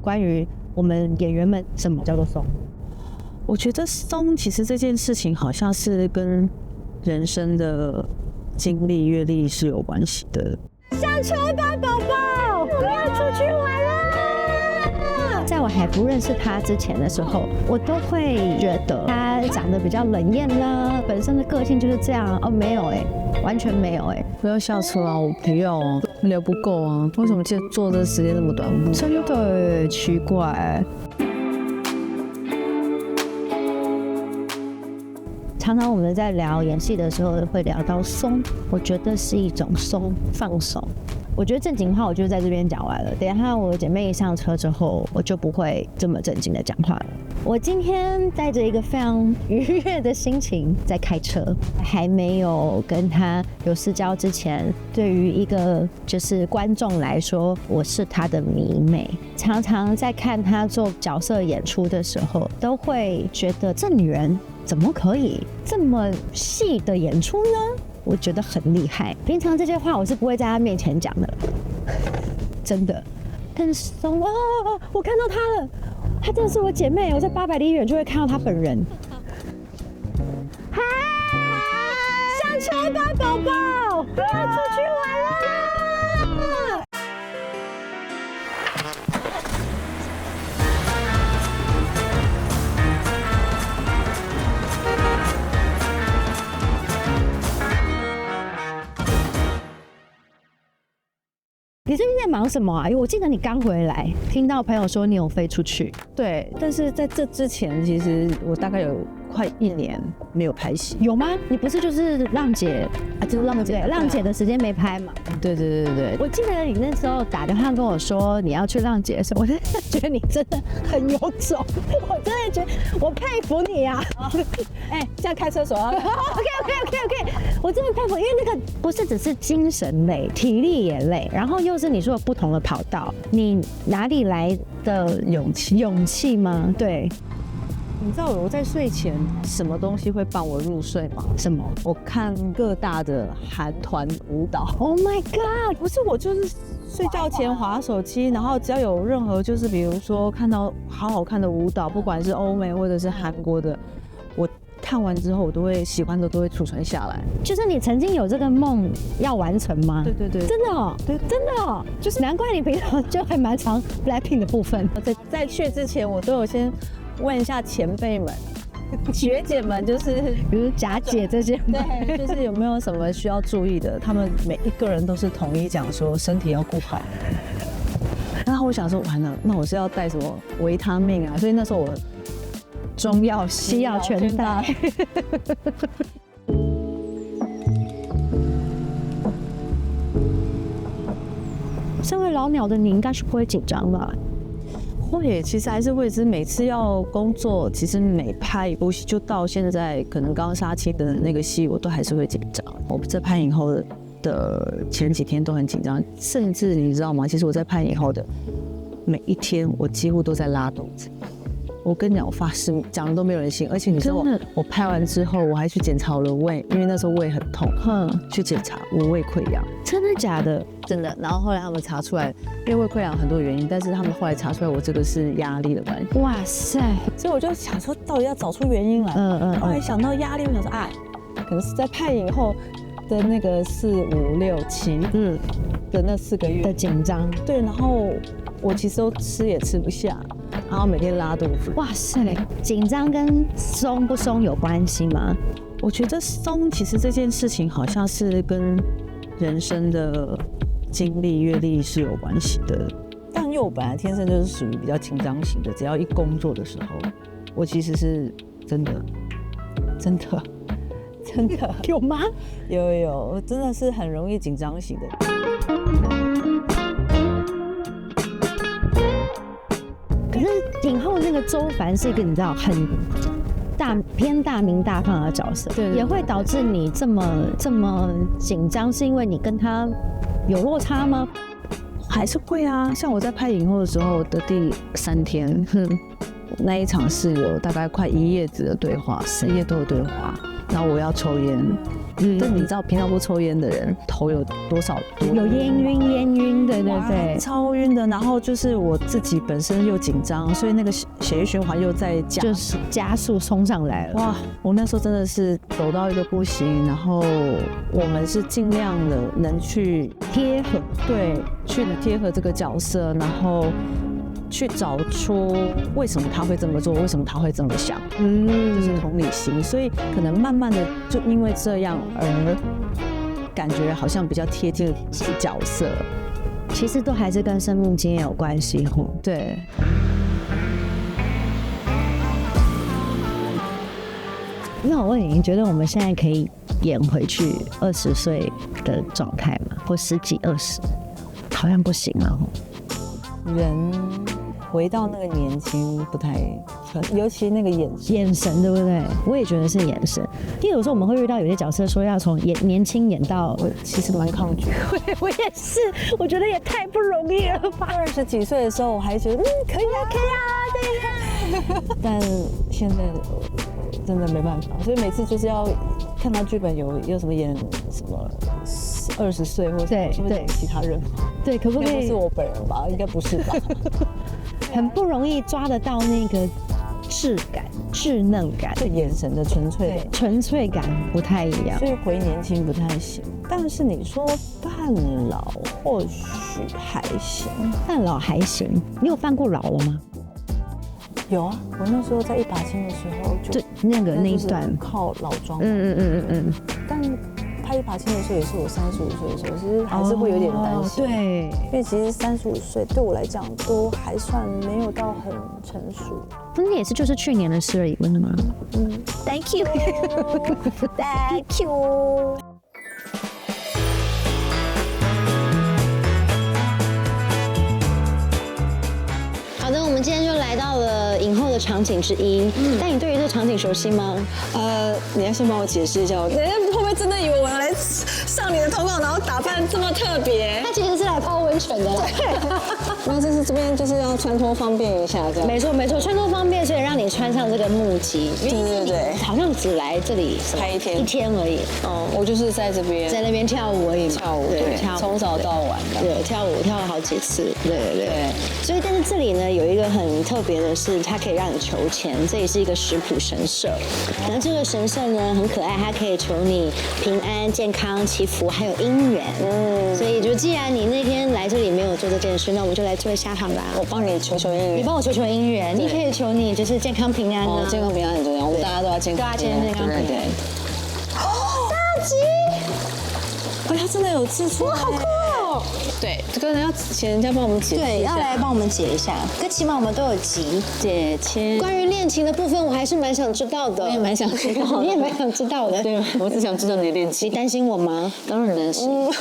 关于我们演员们什么叫做松？我觉得松其实这件事情好像是跟人生的经历、阅历是有关系的。下车吧，宝宝，我们要出去玩了。在我还不认识他之前的时候，我都会觉得他长得比较冷艳啦，本身的个性就是这样。哦，没有完全没有不要下车啊！我不要啊，聊不够啊！为什么坐的时间那么短？真的奇怪。常常我们在聊演戏的时候会聊到松，我觉得是一种松，放手。我觉得正经话我就在这边讲完了，等一下我姐妹一上车之后，我就不会这么正经的讲话了。我今天带着一个非常愉悦的心情在开车，还没有跟她有私交之前，对于一个就是观众来说，我是她的迷妹。常常在看她做角色演出的时候，都会觉得这女人怎么可以这么细的演出呢？我觉得很厉害。平常这些话我是不会在她面前讲的，真的。但是我看到她了，她真的是我姐妹，我在800里远就会看到她本人。嗨，上车吧，宝宝，我要出去玩了。你最近在忙什么啊？因为我记得你刚回来，听到朋友说你有飞出去。对，但是在这之前，其实我大概有快1年没有拍戏。有吗？你不是就是浪姐啊？就是浪姐，浪姐的时间没拍嘛？对。我记得你那时候打电话跟我说你要去浪姐的时候，我真的觉得你真的很有种，我真的觉得我佩服你啊！现在开车手啊。OK， 我真的佩服，因为那个不是只是精神累，体力也累，然后又是你说的不同的跑道，你哪里来的勇气吗？对。你知道我在睡前什么东西会伴我入睡吗？什么？我看各大的韩团舞蹈。Oh my god！ 不是，我就是睡觉前滑手机，然后只要有任何就是比如说看到好看的舞蹈，不管是欧美或者是韩国的，我看完之后我都会喜欢的都会储存下来。就是你曾经有这个梦要完成吗？对，真的哦，对，真的哦，就是难怪你平常就还蛮常 BLACKPINK 的部分。在去之前，我都有先问一下前辈们、学姐们，就是比如贾姐这些，对，就是有没有什么需要注意的？他们每一个人都是统一讲说身体要顾好。然后我想说，完了，那我是要带什么维他命啊？所以那时候我中药、西药全带。身为老鸟的你，应该是不会紧张吧？会，其实还是会，只是每次要工作，其实每拍一部戏，就到现在可能刚杀青的那个戏，我都还是会紧张。我在拍影后的前几天都很紧张，甚至你知道吗？其实我在拍影后的每一天，我几乎都在拉肚子。我跟你讲，我发誓讲的都没有人信，而且你知道我拍完之后，我还去检查我的胃，因为那时候胃很痛，去检查我胃溃疡。真的假的？真的。然后后来他们查出来，因为胃溃疡很多原因，但是他们后来查出来我这个是压力的关系。哇塞！所以我就想说，到底要找出原因来。后来想到压力，我想说可能是在拍影后的那个4、5、6、7的那4个月的紧张。对，然后我其实都吃也吃不下，然后每天拉肚子。哇塞，紧张跟松不松有关系吗？我觉得松其实这件事情好像是跟人生的经历、阅历是有关系的。但因为我本来天生就是属于比较紧张型的，只要一工作的时候，我其实是真的有吗？有，真的是很容易紧张型的。可是影后那个周凡是一个你知道很偏大名大放的角色，对，也会导致你这么紧张，是因为你跟他有落差吗？还是会啊，像我在拍影后的时候的第3天，那一场是有大概快1页纸的对话，10页都有对话，然后我要抽烟。但你知道平常不抽烟的人头有多有烟晕，对对对，超晕的。然后就是我自己本身又紧张，所以那个血液循环又在就是加速冲上来了。哇，我那时候真的是抖到一个不行。然后我们是尽量的能去贴合，对，去贴合这个角色，然后去找出为什么他会这么做，为什么他会这么想，就是同理心。所以可能慢慢的就因为这样而感觉好像比较贴近角色。其实都还是跟生命经验有关系吼。对。那我问你，你觉得我们现在可以演回去20岁的状态吗？或10几20？好像不行了吼。人回到那个年轻不太，尤其那个眼神，对不对？我也觉得是眼神。因为有时候我们会遇到有些角色说要从年轻演到，我其实蛮抗拒。我也是，我觉得也太不容易了吧。20几岁的时候，我还觉得可以啊，对呀。但现在真的没办法，所以每次就是要看到剧本有什么演什么20岁或者对其他人，对，可不可以？不是我本人吧？应该不是吧？很不容易抓得到那个质感、稚嫩感，对眼神的纯粹感不太一样，所以回年轻不太行。但是你说扮老或许还行，扮老还行。你有扮过老了吗？有啊，我那时候在一把青的时候就那一段靠老妆，但拍一把青的时候也是我35岁的时候，其实还是会有点担心，对，因为其实35岁对我来讲都还算没有到很成熟。那也是就是去年的事而已，不是吗？Thank you， Thank you。好的，我们今天就来到了影后的场景之一。但你对于这个场景熟悉吗？你要先帮我解释一下，人家会不会真的以为我要来上你的通告，然后打扮这么特别？他其实是来泡温泉的啦。那这边就是要穿脱方便一下，这样。没错，穿脱方便，所以让你穿上这个木屐。对，好像只来这里拍一天而已。我就是在这边，在那边跳舞而已嘛。跳舞，对，从早到晚的。对，跳了好几次。对。所以，但是这里呢有一个很特别的是，它可以让你求钱，这也是一个食谱神社。然后这个神社呢很可爱，它可以求你平安、健康、祈福，还有姻缘。所以就既然你那天来这里没有做这件事，那我们就来做一下好啦。我帮你求姻缘，你帮我求姻缘，你可以求你就是健康平安啊。健康平安很重要，我们大家都要健康平安。对。大吉！哎，他真的有字出来，哇，好酷哦！对，这个要请人家帮我们解释一下，对，要来帮我们解一下。可起码我们都有集解签。关于恋情的部分，我还是蛮想知道的。我也蛮想知道，你也蛮想知道的。对，我只想知道你的恋情。你担心我吗？当然担心。哇，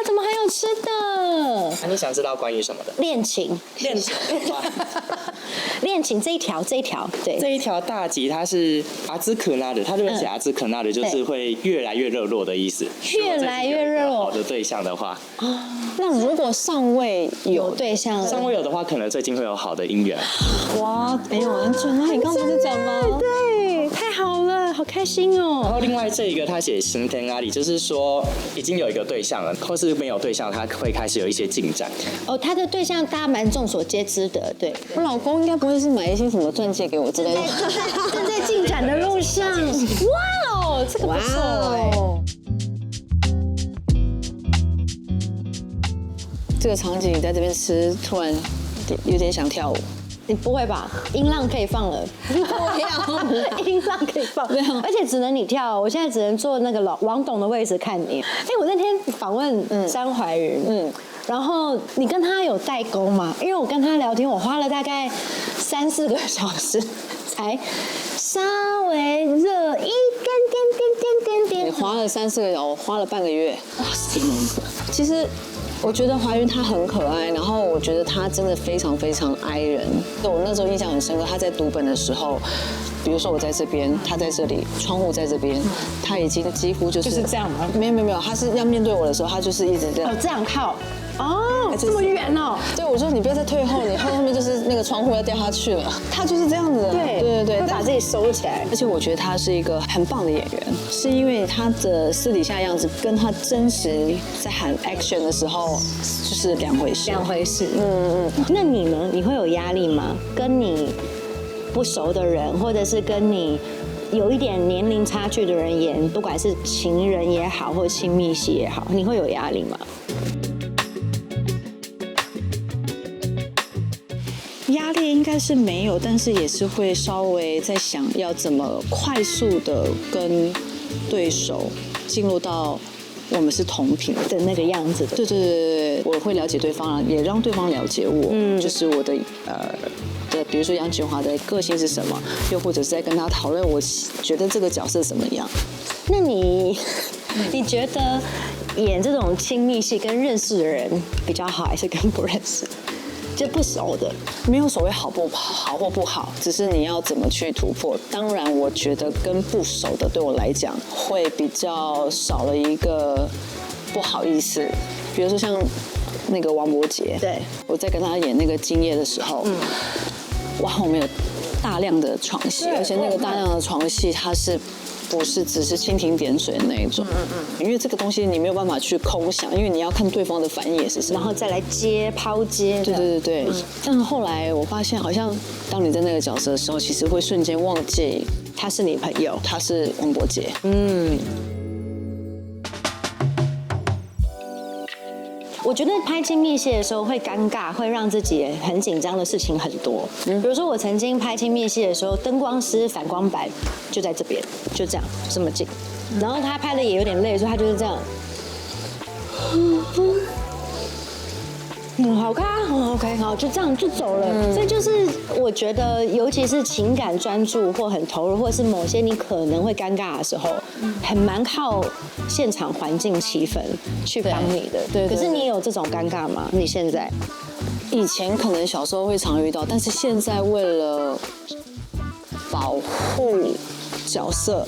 怎么还有吃的？那你想知道关于什么的？恋情。恋情这一条，对，这一条大吉它是阿兹可纳的，它这边写阿兹可纳的就是会越来越热络的意思。越来越热络。好的对象的话，那如果尚未有对象，尚未有的话，可能最近会有好的姻缘。哇，没有很准啊！你刚刚不是讲吗？对，太好了，好开心哦。然后另外这一个他写新天阿里，就是说已经有一个对象了，或是没有对象，他会开始有一些进展。哦，他的对象大家蛮众所皆知的，对。我老公应该不会是买一些什么钻戒给我之类的，正在进展的路上。哇哦，这个不错哦。这个场景你在这边吃，突然有点想跳舞。你不会吧？音浪可以放了，音浪可以放，而且只能你跳。我现在只能坐那个王董的位置看你。哎，我那天访问张怀云，然后你跟他有代沟吗？因为我跟他聊天，我花了大概3-4个小时才稍微热一点。你花了3-4个小时，我花了半个月。哇塞！其实。我觉得怀孕她很可爱，然后我觉得她真的非常非常爱人。我那时候印象很深刻，她在读本的时候，比如说我在这边，她在这里，窗户在这边，她已经几乎就是这样吗？没有，她是要面对我的时候，她就是一直这样。哦，这样靠。哦，这么远哦。对，我说你不要再退后，你后面就是那个窗户要掉下去了。他就是这样子的，对，会把自己收起来。而且我觉得他是一个很棒的演员，是因为他的私底下样子跟他真实在喊 action 的时候就是两回事。那你呢？你会有压力吗？跟你不熟的人，或者是跟你有一点年龄差距的人演，不管是情人也好，或者亲密戏也好，你会有压力吗？压力应该是没有，但是也是会稍微在想要怎么快速的跟对手进入到我们是同频的那个样子的。对，我会了解对方，也让对方了解我，就是我的比如说杨锦华的个性是什么，又或者是在跟他讨论，我觉得这个角色怎么样。那你觉得演这种亲密戏跟认识的人比较好，还是跟不认识？就不熟的，没有所谓好或不好，只是你要怎么去突破。当然，我觉得跟不熟的对我来讲会比较少了一个不好意思。比如说像那个王柏杰，对，我在跟他演那个《今夜》的时候，哇，我们有大量的床戏，而且那个大量的床戏它是。不是只是蜻蜓点水的那一种，因为这个东西你没有办法去空想，因为你要看对方的反应也是什么，然后再来抛接。对。但后来我发现，好像当你在那个角色的时候，其实会瞬间忘记他是你朋友，他是王柏杰。我觉得拍亲密戏的时候会尴尬，会让自己很紧张的事情很多。比如说我曾经拍亲密戏的时候，灯光师反光板就在这边，就这样这么近，然后他拍的也有点累，所以他就是这样。好看，OK， 好，就这样就走了。所以就是我觉得，尤其是情感专注或很投入，或者是某些你可能会尴尬的时候，很蛮靠现场环境气氛去帮你的。对。可是你有这种尴尬吗？你现在？以前可能小时候会常遇到，但是现在为了保护角色，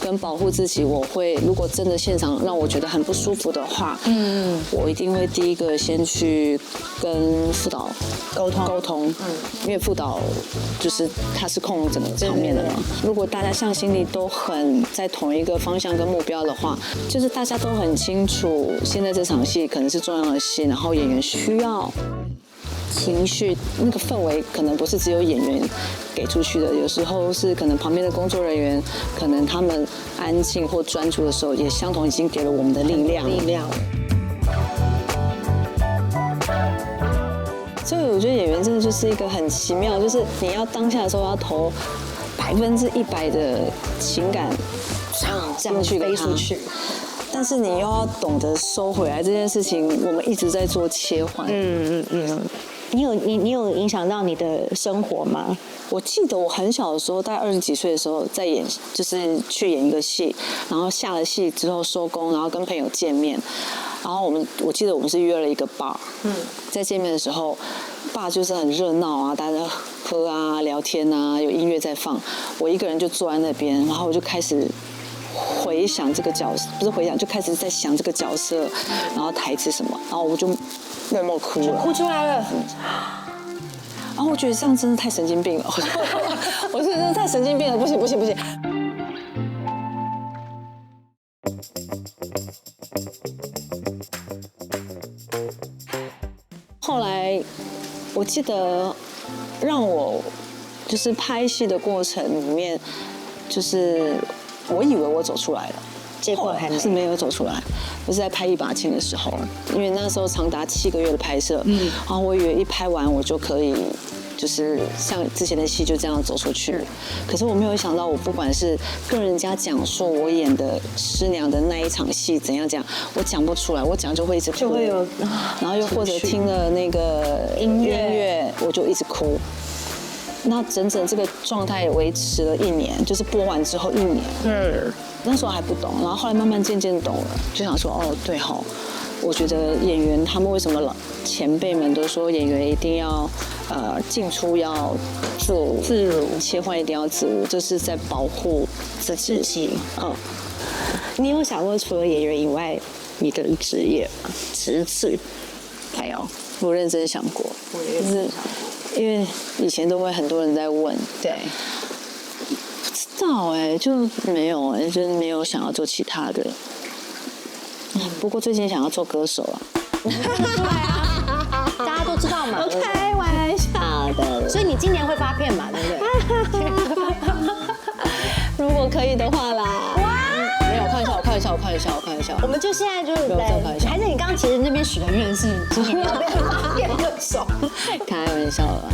跟保护自己，我会如果真的现场让我觉得很不舒服的话，我一定会第一个先去跟副导沟通，因为副导就是他是控整个场面的嘛。如果大家向心力都很在同一个方向跟目标的话，就是大家都很清楚，现在这场戏可能是重要的戏，然后演员需要。情绪那个氛围可能不是只有演员给出去的，有时候是可能旁边的工作人员，可能他们安静或专注的时候，也相同已经给了我们的力量。所以我觉得演员真的就是一个很奇妙，就是你要当下的时候要投100%的情感进去飞出去。但是你又要懂得收回来这件事情，我们一直在做切换。你有影响到你的生活吗？我记得我很小的时候，大概20几岁的时候，在演，就是去演一个戏，然后下了戏之后收工，然后跟朋友见面，然后我记得我们是约了一个 bar，在见面的时候，bar就是很热闹啊，大家喝啊、聊天啊，有音乐在放，我一个人就坐在那边，然后我就开始。回想这个角色，不是回想，就开始在想这个角色，然后台词什么，然后我就默默哭了，哭出来了。然后我觉得这样真的太神经病了，我觉得真的太神经病了，不行。后来我记得让我就是拍戏的过程里面，就是我以为我走出来了，结果还没是没有走出来。我是在拍《1把青》的时候，因为那时候长达7个月的拍摄，然后我以为一拍完我就可以。就是像之前的戏就这样走出去，可是我没有想到，我不管是跟人家讲述我演的师娘的那一场戏怎样讲，我讲不出来，我讲就会一直哭，就会有，然后又或者听了那个音乐，我就一直哭。那整整这个状态维持了1年，就是播完之后1年。那时候还不懂，然后后来慢慢渐渐懂了，就想说哦，对吼。我觉得演员他们为什么前辈们都说演员一定要进出要自如，切换一定要自如，这是在保护自己。你有想过除了演员以外，你的职业吗？职才有？我认真想过，就是因为以前都会很多人在问，对，不知道就没有就是没有想要做其他的。不过最近想要做歌手啊。对啊，大家都知道嘛。我开玩笑的，所以你今年会发片嘛，对不对？如果可以的话啦。没有，我开玩笑。我们就现在就开玩笑，还是你刚刚其实那边许的愿是今年要变发片歌手？开玩笑了。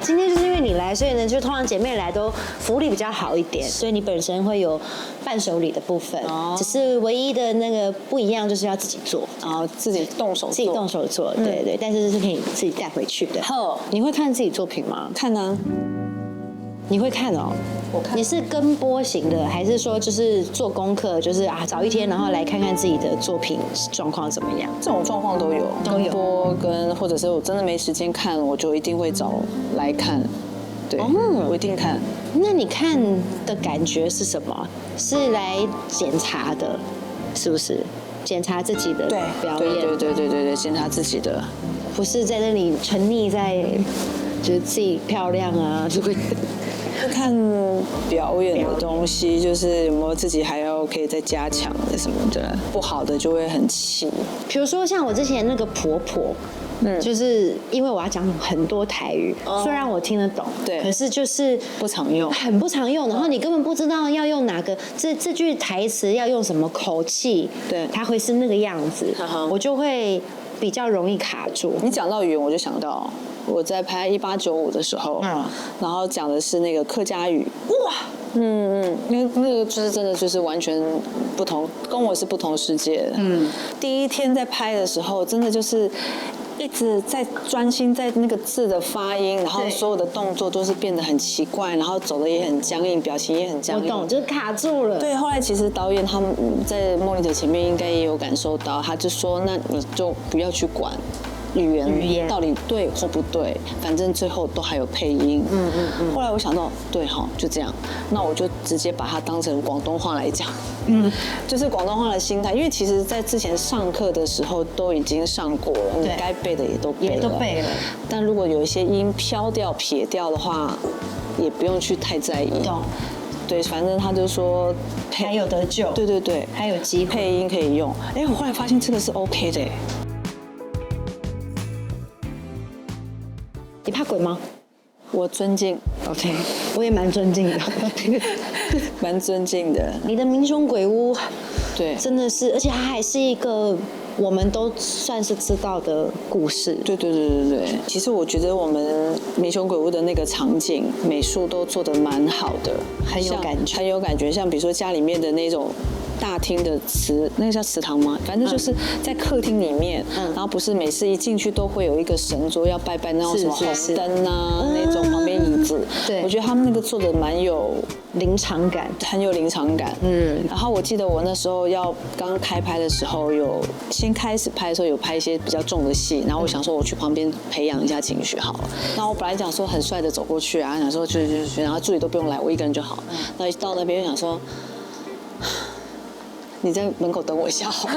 今天就是因为你来，所以呢，就通常姐妹来都福利比较好一点，所以你本身会有伴手礼的部分，只是唯一的那个不一样就是要自己做，然后自己动手做，对对，但是是可以自己带回去的。你会看自己作品吗？看啊，你会看哦。我看。你是跟播型的，还是说就是做功课，就是早一天然后来看看自己的作品状况怎么样？这种状况都有，跟播跟或者是我真的没时间看，我就一定会找来看。对，我一定看。那你看的感觉是什么？是来检查的，是不是？检查自己的表演？对，检查自己的，不是在那里沉溺在觉得自己漂亮啊，就会。看表演的东西，就是有没有自己还要可以再加强的什么的，不好的就会很气。比如说像我之前那个婆婆，就是因为我要讲很多台语，虽然我听得懂，对，可是就是不常用，很不常用，然后你根本不知道要用哪个这句台词要用什么口气，对，它会是那个样子，我就会比较容易卡住。你讲到语言，我就想到。我在拍1895的时候，然后讲的是那个客家语，哇，因为那个就是真的就是完全不同，跟我是不同世界的。第一天在拍的时候，真的就是一直在专心在那个字的发音，然后所有的动作都是变得很奇怪，然后走的也很僵硬，表情也很僵硬。我懂，就是卡住了。对，后来其实导演他们在莫妮特前面应该也有感受到，他就说：“那你就不要去管。”语言到底对或不对，反正最后都还有配音。后来我想到，对哈，就这样，那我就直接把它当成广东话来讲。就是广东话的心态，因为其实在之前上课的时候都已经上过了，你该背的也都背了。但如果有一些音飘掉、撇掉的话，也不用去太在意。懂。对，反正他就说还有得救。对，还有机会。配音可以用。我后来发现这个是 OK 的。你怕鬼吗？我尊敬 ，OK， 我也蛮尊敬的，蛮尊敬的。你的民雄鬼屋，对，真的是，而且它还是一个我们都算是知道的故事。对。其实我觉得我们民雄鬼屋的那个场景美术都做得蛮好的，很有感觉。像比如说家里面的那种。大厅的那个叫祠堂吗？反正就是在客厅里面，然后不是每次一进去都会有一个神桌要拜拜，那种什么红灯啊，那种旁边椅子。对，我觉得他们那个做的蛮有临场感，很有临场感。然后我记得我那时候刚开拍的时候，有先开始拍的时候有拍一些比较重的戏，然后我想说我去旁边培养一下情绪好了。那我本来讲说很帅的走过去啊，想说去，然后助理都不用来，我一个人就好。那到那边想说。你在门口等我一下好吗？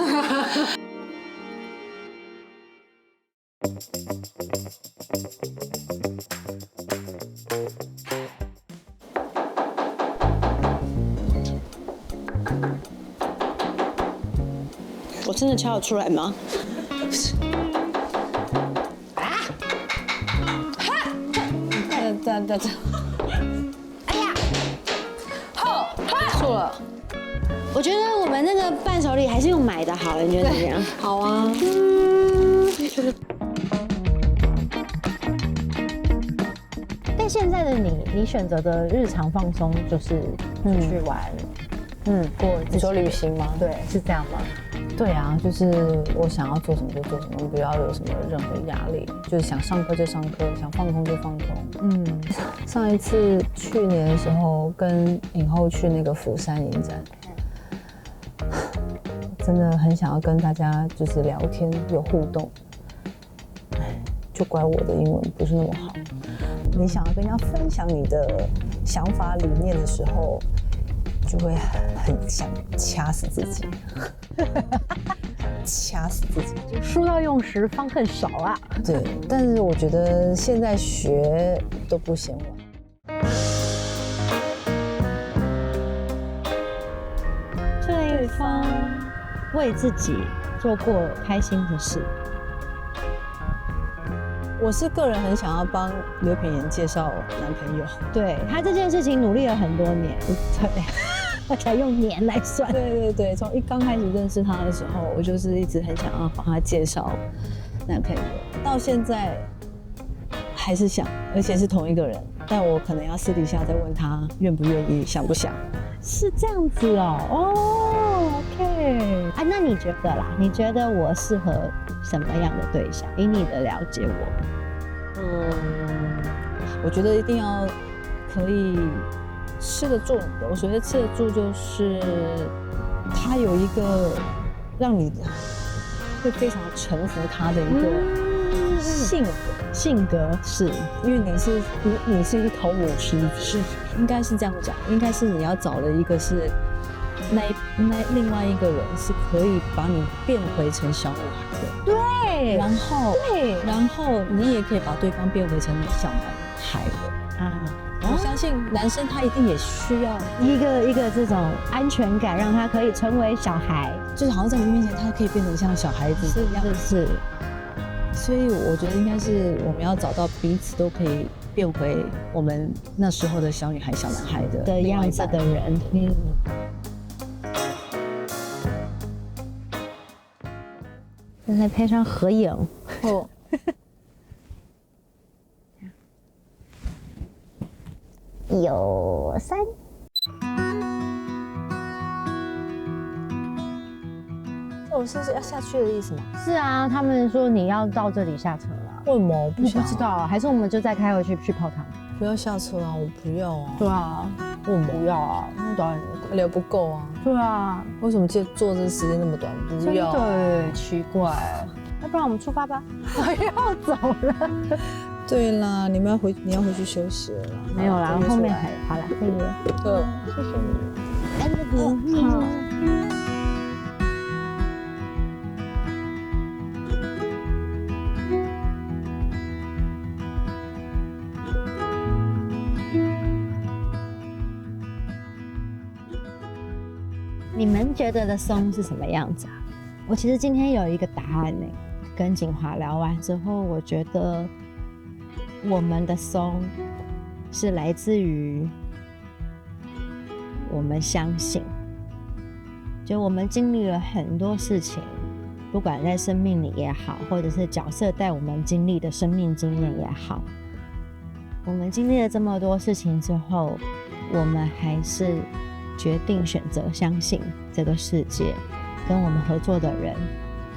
我真的敲得出来吗？这。哎呀，错了。我觉得我们那个伴手礼还是用买的好，你觉得怎么样？好啊。但现在的你选择的日常放松就是出去玩，过你说旅行吗？对，是这样吗？对啊，就是我想要做什么就做什么，不要有什么任何压力，就是想上课就上课，想放空就放空。上一次去年的时候跟影后去那个釜山影展。真的很想要跟大家就是聊天有互动，就怪我的英文不是那么好。你想要跟人家分享你的想法理念的时候，就会很想掐死自己，掐死自己。书要用时方恨少啊。对，但是我觉得现在学都不嫌晚。对方为自己做过开心的事。我是个人很想要帮刘品言介绍男朋友。对他这件事情努力了很多年，对，而且用年来算。对，从刚开始认识他的时候，我就是一直很想要帮他介绍男朋友，到现在还是想，而且是同一个人，但我可能要私底下再问他愿不愿意，想不想。是这样子哦，OK。啊，那你觉得啦？你觉得我适合什么样的对象？以你的了解我，我觉得一定要可以吃得住你的。我所谓吃得住，就是他有一个让你会非常臣服他的一个性格，是因为你是一头母狮子，是应该是这样讲，应该是你要找的一个是那另外一个人是可以把你变回成小女孩的，对，然后你也可以把对方变回成小男孩的啊。我相信男生他一定也需要一个这种安全感，让他可以成为小孩，就是好像在你面前他可以变成像小孩子一样，是。所以我觉得应该是我们要找到彼此都可以变回我们那时候的小女孩、小男孩的样子的人。再配上合影哦。有3。我是要下去的意思吗？是啊，他们说你要到这里下车了。为什么？我不知道啊，还是我们就再开回去泡汤？不要下车啊！我不要啊！对啊，为什么不要啊？那导演聊不够啊！对啊，为什么坐这时间那么短？不要，对，奇怪。要不然我们出发吧？要走了。对啦，你要回去休息了啦。没有啦，后面还好啦，可以。谢谢你。好。你们觉得的松是什么样子啊？我其实今天有一个答案呢。跟景华聊完之后，我觉得我们的松是来自于我们相信，就我们经历了很多事情，不管在生命里也好，或者是角色带我们经历的生命经验也好，我们经历了这么多事情之后，我们还是决定选择相信这个世界，跟我们合作的人，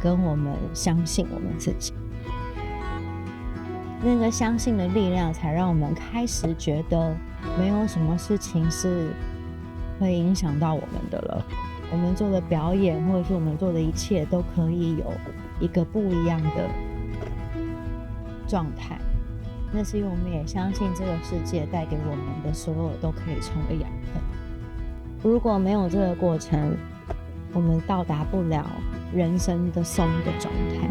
跟我们相信我们自己。那个相信的力量，才让我们开始觉得没有什么事情是会影响到我们的了。我们做的表演，或者是我们做的一切，都可以有一个不一样的状态。那是因为我们也相信这个世界带给我们的所有都可以成为养分。如果没有这个过程，我们到达不了人生的松的状态。